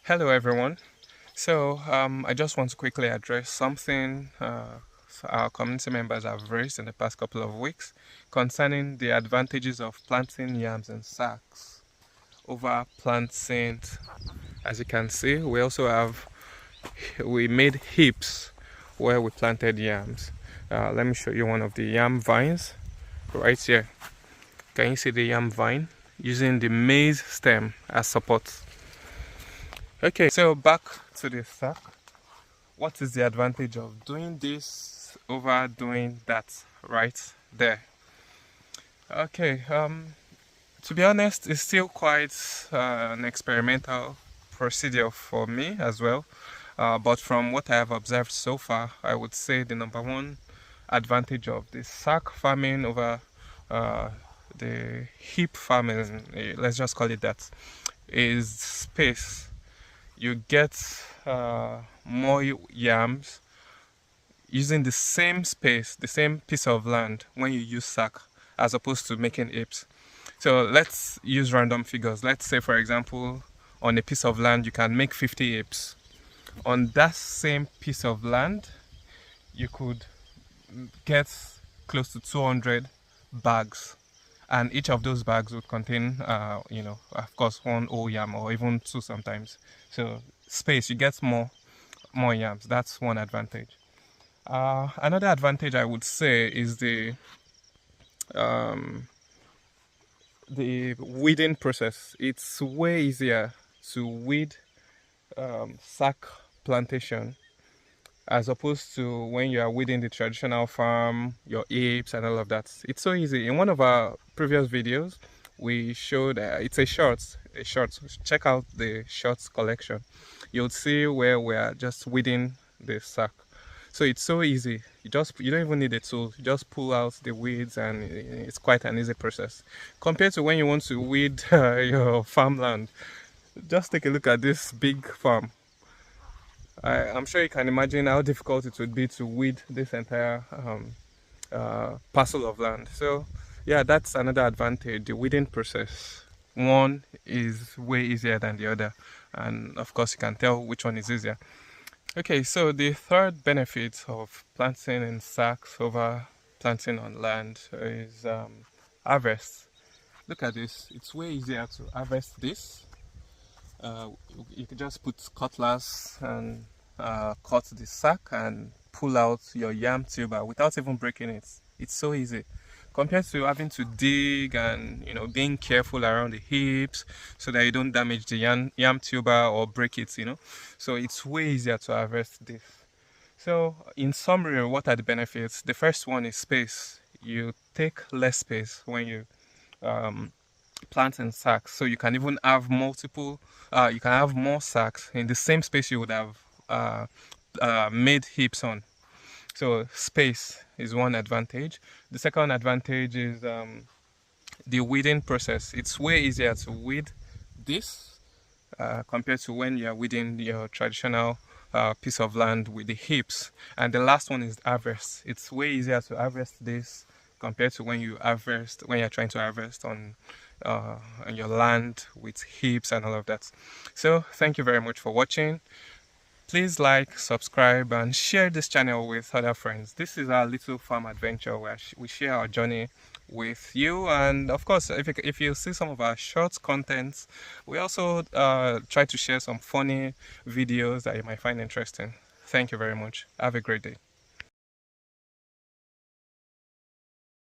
Hello everyone. I just want to quickly address something our community members have raised in the past couple of weeks concerning the advantages of planting yams in sacks over planting. As you can see, we made heaps where we planted yams. Let me show you one of the yam vines right here. Can you see the yam vine using the maize stem as support? Okay, so back to the sack. What is the advantage of doing this over doing that right there? Okay, to be honest, it's still quite an experimental procedure for me as well. But from what I have observed so far, I would say the number one advantage of the sack farming over the heap farming, let's just call it that, is space. You get more yams using the same space, the same piece of land when you use sack as opposed to making heaps. So let's use random figures. Let's say, for example, on a piece of land you can make 50 heaps. On that same piece of land you could get close to 200 bags, and each of those bags would contain of course one whole yam or even two sometimes. So space, you get more yams. That's one advantage. Another advantage I would say is the weeding process. It's way easier to weed sack plantation as opposed to when you are weeding the traditional farm, your apes and all of that. It's so easy. In one of our previous videos, we showed it's a short. Check out the shorts collection. You'll see where we are just weeding the sack. So it's so easy. You don't even need a tool. You just pull out the weeds, and it's quite an easy process. Compared to when you want to weed your farmland, just take a look at this big farm. I'm sure you can imagine how difficult it would be to weed this entire parcel of land. So yeah, that's another advantage, the weeding process. One is way easier than the other, and of course you can tell which one is easier. Okay, so the third benefit of planting in sacks over planting on land is harvest. Look at this, it's way easier to harvest this. You can just put cutlass and cut the sack and pull out your yam tuber without even breaking it. It's so easy compared to having to dig and being careful around the hips so that you don't damage the yam tuber or break it. So it's way easier to harvest this. So in summary, what are the benefits? The first one is space. You take less space when you plant in sacks, so you can even have multiple you can have more sacks in the same space you would have made heaps on. So space is one advantage. The second advantage is the weeding process. It's way easier to weed this compared to when you're weeding your traditional piece of land with the heaps. And the last one is harvest. It's way easier to harvest this compared to when you're trying to harvest on your land with heaps and all of that. So thank you very much for watching. Please like, subscribe and share this channel with other friends. This is our little farm adventure where we share our journey with you. And of course, if you see some of our short contents, we also try to share some funny videos that you might find interesting. Thank you very much. Have a great day.